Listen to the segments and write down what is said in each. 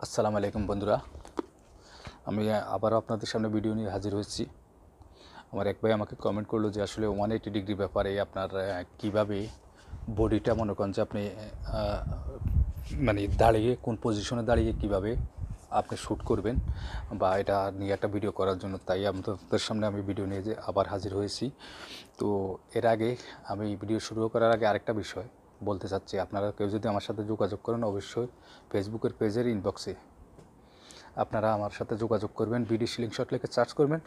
আসসালামু আলাইকুম বন্ধুরা, আমি আবারও আপনাদের সামনে ভিডিও নিয়ে হাজির হয়েছি। আমার এক ভাই আমাকে কমেন্ট করলো যে আসলে 180 ডিগ্রি ব্যাপারে আপনার কীভাবে বডিটা মনে করেন যে আপনি মানে দাঁড়িয়ে কোন পজিশনে দাঁড়িয়ে কিভাবে আপনি শ্যুট করবেন বা এটা নিয়ে একটা ভিডিও করার জন্য, তাই আপনাদের সামনে আমি ভিডিও নিয়ে যে আবার হাজির হয়েছি। তো এর আগে আমি ভিডিও শুরু করার আগে আরেকটা বিষয় বলতে চাচ্ছি, আপনারা কেউ যদি আমার সাথে যোগাযোগ করেন অবশ্যই ফেসবুকের পেজের ইনবক্সে আপনারা আমার সাথে যোগাযোগ করবেন, বিডি স্লিংশট লিখে সার্চ করবেন,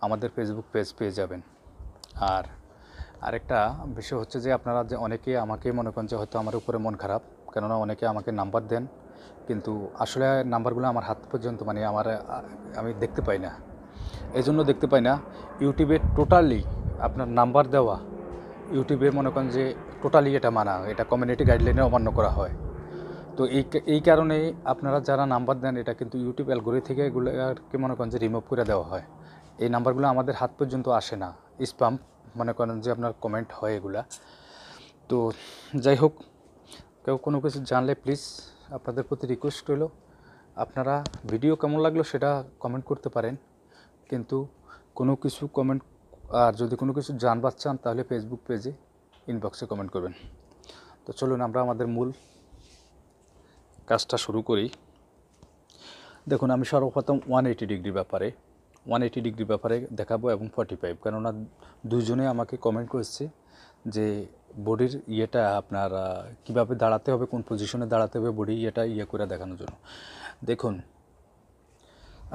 আমাদের ফেসবুক পেজ পেয়ে যাবেন। আর আরেকটা বিষয় হচ্ছে যে আপনারা যে অনেকে আমাকে মনে করেন যে হয়তো আমার উপরে মন খারাপ, কেননা অনেকে আমাকে নাম্বার দেন কিন্তু আসলে নাম্বারগুলো আমার হাত পর্যন্ত মানে আমি দেখতে পাই না। এই জন্য দেখতে পাই না, ইউটিউবে টোটালি আপনার নাম্বার দেওয়া ইউটিউবে মনে করেন যে টোটালি এটা মানা, এটা কমিউনিটি গাইডলাইনে অমান্য করা হয়। তো এই কারণে আপনারা যারা নাম্বার দেন এটা কিন্তু ইউটিউব অ্যালগোরিথম থেকে এগুলোকে মনে করেন যে রিমুভ করে দেওয়া হয়। এই নাম্বারগুলো আমাদের হাত পর্যন্ত আসে না, স্প্যাম মনে করেন যে আপনার কমেন্ট হয় এগুলা। তো যাই হোক, কেউ কোনো কিছু জানলে প্লিজ আপনাদের প্রতি রিকোয়েস্ট রইল, আপনারা ভিডিও কেমন লাগলো সেটা কমেন্ট করতে পারেন, কিন্তু কোনো কিছু কমেন্ট আর যদি কোনো কিছু জানবার চান তাহলে ফেসবুক পেজে ইনবক্সে কমেন্ট করবেন। তো চলুন আমরা আমাদের মূল কাজটা শুরু করি। দেখুন, আমি সর্বপ্রথম 180 ডিগ্রি ব্যাপারে দেখাবো এবং 45, কেননা দুজনে আমাকে কমেন্ট করেছে যে বডির ইয়েটা আপনার কীভাবে দাঁড়াতে হবে, কোন পজিশনে দাঁড়াতে হবে বডি ইয়েটা করে দেখানোর জন্য। দেখুন,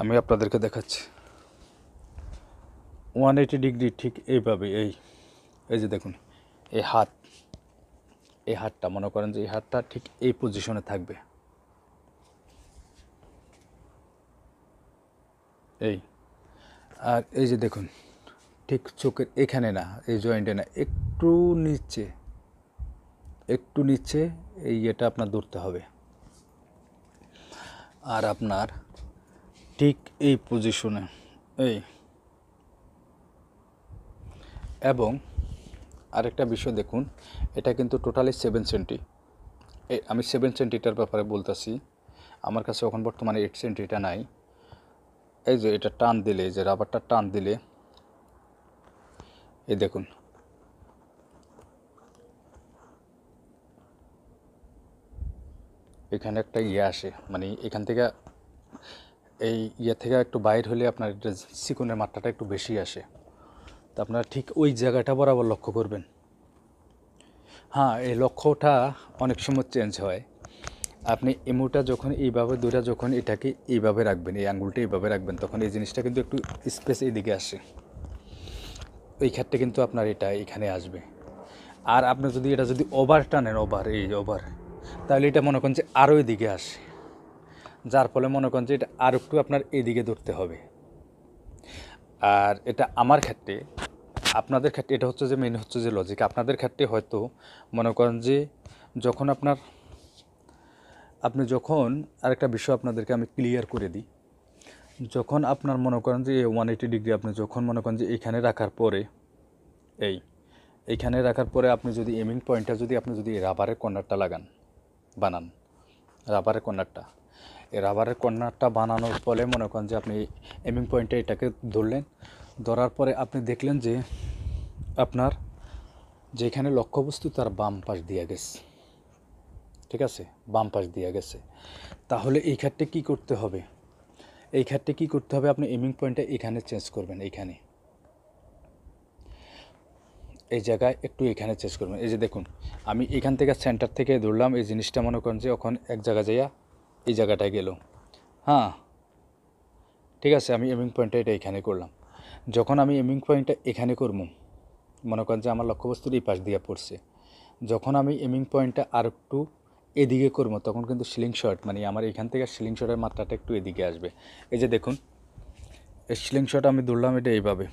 আমি আপনাদেরকে দেখাচ্ছি 180 ডিগ্রি ঠিক এইভাবে। এই যে দেখুন, এই হাতটা মনে করেন যে এই হাতটা ঠিক এই পজিশনে থাকবে, আর এই যে দেখুন ঠিক চোখের এখানে না, এই জয়েন্টে না, একটু নিচে এই ইয়েটা আপনার ধরতে হবে। আর আপনার ঠিক এই পজিশনে এবং আরেকটা বিষয় দেখুন, এটা কিন্তু টোটালি 7 সেন্টি। আমি 7 সেন্টিটার ব্যাপারে বলতেছি, আমার কাছে এখন বর্তমানে 8 সেন্টিটা নাই। এই যে এটা টান দিলে, যে রাবারটা টান দিলে এই দেখুন এখানে একটা আসে, মানে এখান থেকে এই থেকে একটু বাইর হলে আপনার এটা চিকনের মাত্রাটা একটু বেশি আসে। তো আপনারা ঠিক ওই জায়গাটা বরাবর লক্ষ্য করবেন। হ্যাঁ, এই লক্ষ্যটা অনেক সময় চেঞ্জ হয়। আপনি এমুটা যখন এইভাবে দূরে যখন এটাকে এইভাবে রাখবেন, এই আঙ্গুলটা এইভাবে রাখবেন, তখন এই জিনিসটা কিন্তু একটু স্পেস এইদিকে আসে, এই ক্ষেত্রে কিন্তু আপনার এটা এখানে আসবে। আর আপনি যদি এটা যদি ওভার টানেন, ওভার, তাহলে এটা মনে করেন যে আরও এদিকে আসে, যার ফলে মনে করেন যে এটা আর একটু আপনার এদিকে ধরতে হবে। আর এটা আমার ক্ষেত্রে, আপনাদের ক্ষেত্রে এটা হচ্ছে যে মেন হচ্ছে যে লজিক। আপনাদের ক্ষেত্রে হয়তো মনে করেন যে যখন আপনি যখন আরেকটা বিষয় আপনাদেরকে আমি ক্লিয়ার করে দিই, যখন আপনার মনে করেন যে 180 ডিগ্রি আপনি যখন মনে করেন যে এইখানে রাখার পরে এইখানে রাখার পরে আপনি যদি এমিং পয়েন্টটা আপনি যদি রাবারের কর্নারটা বানান, রাবারের কর্নারটা বানানোর ফলে মনে করেন যে আপনি এমিং পয়েন্টে এটাকে ধরলেন, ধরার পরে আপনি দেখলেন যে আপনার যেখানে লক্ষ্যবস্তু তার বাম পাশ দিয়ে গেছে, ঠিক আছে, বাম পাশ দিয়ে গেছে। তাহলে এই ক্ষেত্রে কী করতে হবে, আপনি এমিং পয়েন্টটা এখানে চেঞ্জ করবেন, এই জায়গায় একটু এখানে চেঞ্জ করবেন। এই যে দেখুন, আমি এখান থেকে সেন্টার থেকে ধরলাম, এই জিনিসটা মনে করেন যে ওখানে এক জায়গায় যাইয়া এই জায়গাটায় গেল। হ্যাঁ, ঠিক আছে, আমি এমিং পয়েন্টটা এটা এখানে করলাম। যখন আমি এমিং পয়েন্টটা এখানে করব, মনে করেন যে আমার লক্ষ্যবস্তুর এই পাশ দিয়ে পড়ছে, যখন আমি এমিং পয়েন্টটা আর একটু এদিকে করব, তখন কিন্তু স্লিং শট, মানে আমার এখান থেকে স্লিং শটের মাত্রাটা একটু এদিকে আসবে। এই যে দেখুন, এই স্লিং শট আমি ধরলাম এটা এইভাবে,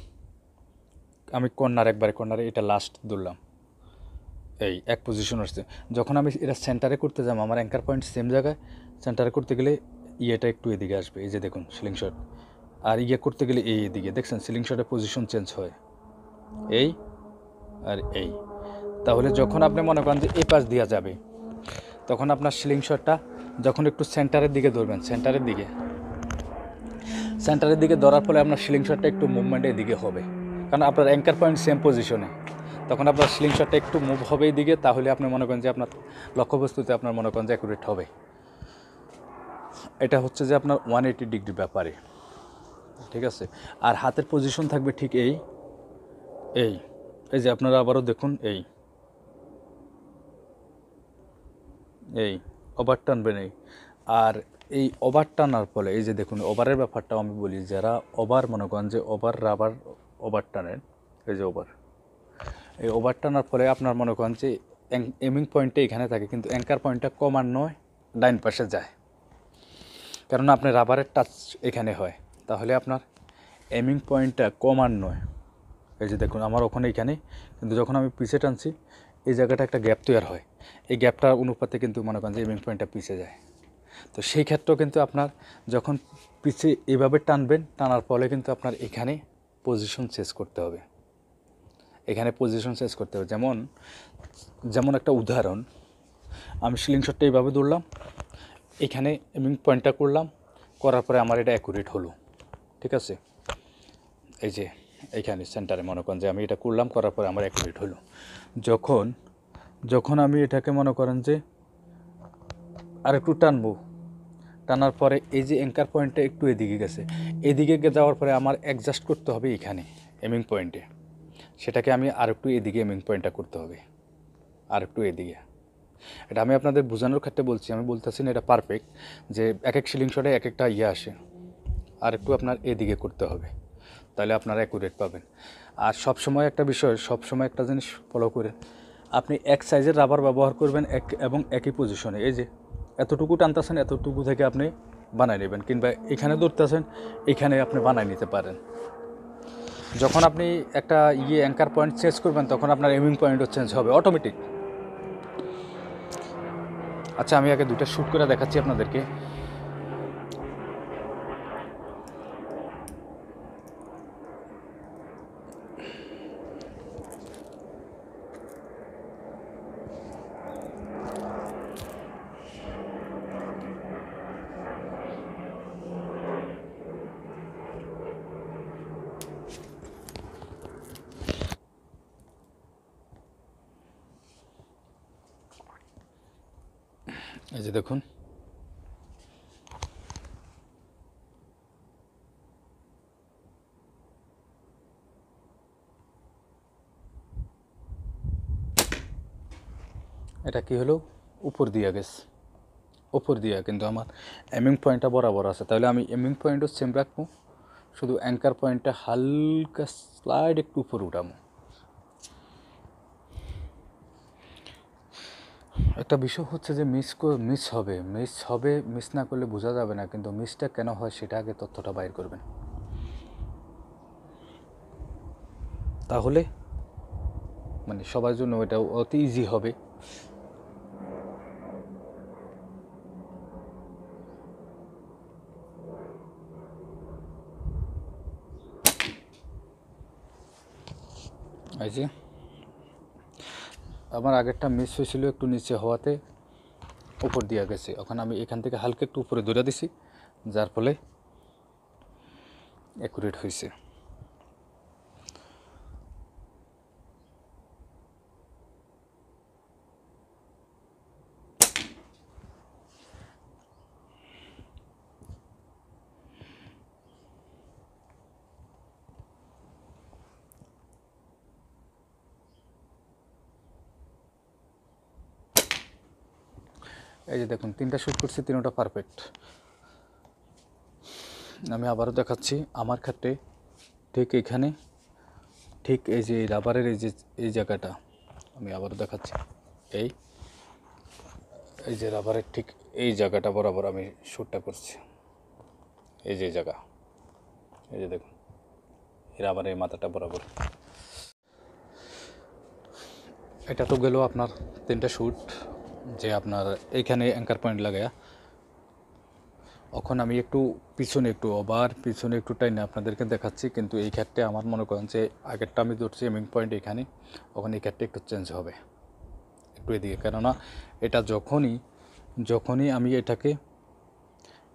আমি কর্নারে এটা লাস্ট ধরলাম, এই এক পজিশন আসছে। যখন আমি এটা সেন্টারে করতে যাব, আমার অ্যাঙ্কার পয়েন্ট সেম জায়গায়, সেন্টারে করতে গেলে ইয়েটা একটু এদিকে আসবে। এই যে দেখুন স্লিং শট, আর করতে গেলে এদিকে দেখছেন স্লিং শটের পজিশন চেঞ্জ হয়, আর তাহলে যখন আপনি মনে করেন যে এই পাশ দেওয়া যাবে, তখন আপনার স্লিং শটটা যখন একটু সেন্টারের দিকে ধরবেন, সেন্টারের দিকে ধরার ফলে আপনার স্লিং শটটা একটু মুভমেন্ট এদিকে হবে, কারণ আপনার অ্যাঙ্কার পয়েন্ট সেম পজিশনে, তখন আপনার স্লিং শটটা একটু মুভ হবে এইদিকে, তাহলে আপনি মনে করেন যে আপনার লক্ষ্যবস্তুতে আপনার মনে করেন যে অ্যাকুরেট হবে। এটা হচ্ছে যে আপনার 180 ডিগ্রি ব্যাপারে, ঠিক আছে। আর হাতের পজিশন থাকবে ঠিক এই এই এই যে আপনারা আবারও দেখুন, এই ওভার টানবেন এই। আর এই ওভার টানার ফলে এই যে দেখুন ওভারের ব্যাপারটাও আমি বলি, যারা ওভার মনে করেন যে রাবার ওভার টানেন, এই যে এই ওভার টানার ফলে আপনার মনে করেন যে এমিং পয়েন্টটা এখানে থাকে, কিন্তু অ্যাঙ্কার পয়েন্টটা কমার নয় ডাইন পাশে যায়, কারণ আপনার রাবারের টাচ এখানে হয়, তাহলে আপনার এমিং পয়েন্টটা কমার নয়। এই যে দেখুন আমার ওখানে এখানে, কিন্তু যখন আমি পিছে টানছি এই জায়গাটা একটা গ্যাপ তৈরি হয়, এই গ্যাপটার অনুপাতে কিন্তু মনে করেন যে এমিং পয়েন্টটা পিছে যায়। তো সেই ক্ষেত্রেও কিন্তু আপনার যখন পিছে এভাবে টানবেন, টানার ফলে কিন্তু আপনার এখানে পজিশন চেঞ্জ করতে হবে, যেমন একটা উদাহরণ, আমি স্লিং শটটা এইভাবে ধরলাম, এখানে এমিং পয়েন্টটা করলাম, করার পরে আমার এটা অ্যাকুরেট হলো, ঠিক আছে। এই যে এইখানে সেন্টারে মনে করেন যে আমি এটা করলাম, করার পরে আমার অ্যাকুরেট হলো। যখন আমি এটাকে মনে করেন যে আর একটু টানার পরে এই যে অ্যাঙ্কার পয়েন্টটা একটু এদিকে গেছে, এদিকে যাওয়ার পরে আমার অ্যাডজাস্ট করতে হবে এখানে এমিং পয়েন্টে, সেটাকে আমি আর একটু এদিকে এমিং পয়েন্টটা করতে হবে, আর একটু এদিকে। এটা আমি আপনাদের বোঝানোর ক্ষেত্রে বলছি, আমি বলতেছি না এটা পারফেক্ট, যে এক এক সিলিং শটে এক একটা আসে, আর একটু আপনার এদিকে করতে হবে, তাহলে আপনারা অ্যাকুরেট পাবেন। আর সবসময় একটা বিষয়, সবসময় একটা জিনিস ফলো করে, আপনি এক সাইজের রাবার ব্যবহার করবেন এবং একই পজিশনে, এই যে এতটুকু টানতেছেন এতটুকু থেকে আপনি বানাই নেবেন, কিংবা এখানে ধরতেছেন এখানে আপনি বানাই নিতে পারেন। যখন আপনি একটা অ্যাঙ্কার পয়েন্ট চেঞ্জ করবেন, তখন আপনার এমিং পয়েন্টও চেঞ্জ হবে অটোমেটিক। আচ্ছা, আমি আগে দুটো শ্যুট করে দেখাচ্ছি আপনাদেরকে। এই যে দেখুন, এটা কি হলো, উপর দিয়া গেছে, কিন্তু আমার এমিং পয়েন্টটা বরাবর আছে, তাহলে আমি এমিং পয়েন্টও সেম রাখবো, শুধু অ্যাঙ্কার পয়েন্টটা হালকা স্লাইড একটু উপর উঠাবো। একটা বিষয় হচ্ছে যে মিস না করলে বোঝা যাবে না, কিন্তু মিসটা কেন হয় সেটা আগে তথ্যটা বাইর করবেন, তাহলে মানে সবার জন্য এটা অতি ইজি হবে। এই যে আমার আগেরটা মিস হয়েছিল একটু নিচে হওয়াতে উপর দিয়ে গেছে, এখন আমি এখান থেকে হালকা একটু উপরে ধরে দিছি, যার ফলে অ্যাকুরেট হয়েছে। এই যে দেখুন, তিনটা শ্যুট করছি, তিনটা পারফেক্ট। আমি আবারও দেখাচ্ছি, আমার ক্ষেত্রে ঠিক এখানে, ঠিক এই যে রাবারের এই জায়গাটা আমি আবারও দেখাচ্ছি, এই যে রাবারের ঠিক এই জায়গাটা বরাবর আমি শ্যুটটা করছি, এই যে জায়গা, এই যে দেখুন এই রাবারের মাথাটা বরাবর। এটা তো গেল আপনার তিনটা শ্যুট, যে আপনার এইখানে অ্যাঙ্কার পয়েন্ট লাগায়া। এখন আমি একটু পিছনে একটু টাইনে আপনাদেরকে দেখাচ্ছি, কিন্তু এই ক্ষেত্রে আমার মনে করেন যে আগেরটা আমি ধরছি এমিং পয়েন্ট এখানে, ওখানে এই ক্ষেত্রে একটু চেঞ্জ হবে একটু এদিকে, কেননা এটা যখনই যখনই আমি এটাকে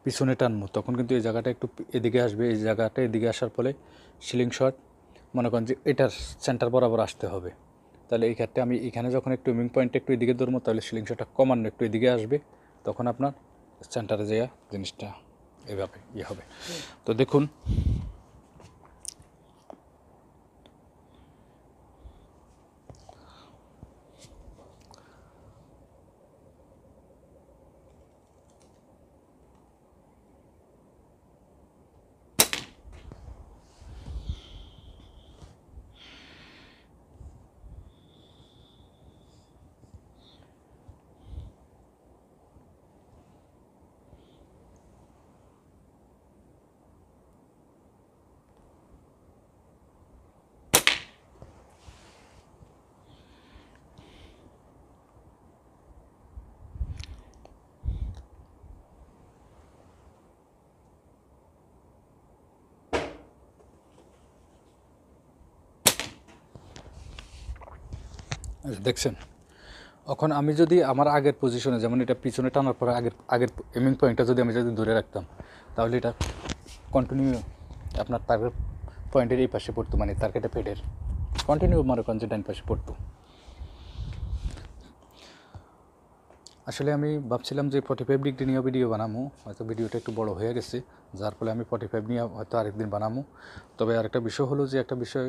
পিছনে টানবো তখন কিন্তু এই জায়গাটা একটু এদিকে আসবে, এই জায়গাটা এদিকে আসার ফলে সিলিং শট মনে করেন যে এটার সেন্টার বরাবর আসতে হবে। তাহলে এই ক্ষেত্রে আমি এখানে যখন একটু এমিং পয়েন্ট একটু এদিকে ধরবো তাহলে সিলিং শটটা কমানো একটু এদিকে আসবে, তখন আপনার সেন্টারে যাওয়া জিনিসটা এভাবে হবে। তো দেখুন দেখছেন, এখন আমি যদি আমার আগের পজিশনে যেমন এটা পিছনে টানার পরে আগের এমিং পয়েন্টটা যদি আমি ধরে রাখতাম তাহলে এটা কন্টিনিউ আপনার টার্গেট পয়েন্টের এই পাশে পড়তো, মানে টার্গেটের ফেডের কন্টিনিউ মনে করেন যে ডান পাশে পড়তো। আসলে আমি ভাবছিলাম যে 45 ডিগ্রি নিয়ে ভিডিও বানাবো, হয়তো ভিডিওটা একটু বড় হয়ে গেছে, যার ফলে আমি 45 নিয়ে হয়তো আরেকদিন বানাবো। তবে আরেকটা বিষয় হলো যে একটা বিষয়,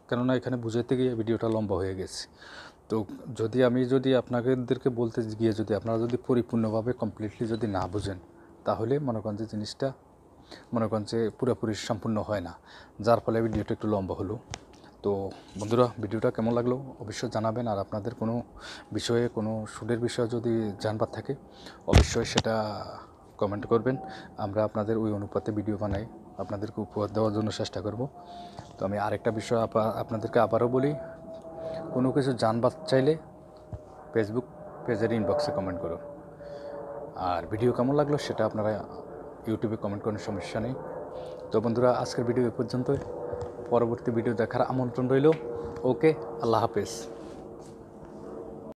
কেননা এখানে বুঝাইতে গিয়ে ভিডিওটা লম্বা হয়ে গেছে। তো যদি আপনাদেরকে বলতে গিয়ে যদি আপনারা যদি পরিপূর্ণভাবে কমপ্লিটলি যদি না বুঝেন তাহলে মনে করেন যে জিনিসটা মনে করেন যে পুরোপুরি সম্পূর্ণ হয় না, যার ফলে ভিডিওটা একটু লম্বা হলো। তো বন্ধুরা, ভিডিওটা কেমন লাগলো অবশ্যই জানাবেন। আর আপনাদের কোনো বিষয়ে কোনো শুটের বিষয়ে যদি জানবার থাকে অবশ্যই সেটা কমেন্ট করবেন, আমরা আপনাদের ওই অনুপাতে ভিডিও বানাই আপনাদেরকে উপহার দেওয়ার জন্য চেষ্টা করব। তো আমি আরেকটা বিষয় আপনাদেরকে আবারও বলি, কোনো কিছু জানবার চাইলে ফেসবুক পেজের ইনবক্সে কমেন্ট করুন। আর ভিডিও কেমন লাগলো সেটা আপনারা ইউটিউবে কমেন্ট করার সমস্যা নেই। তো বন্ধুরা, আজকের ভিডিও এ পর্যন্তই। পরবর্তী ভিডিও দেখার আমন্ত্রণ রইল। ওকে, আল্লাহ হাফেজ।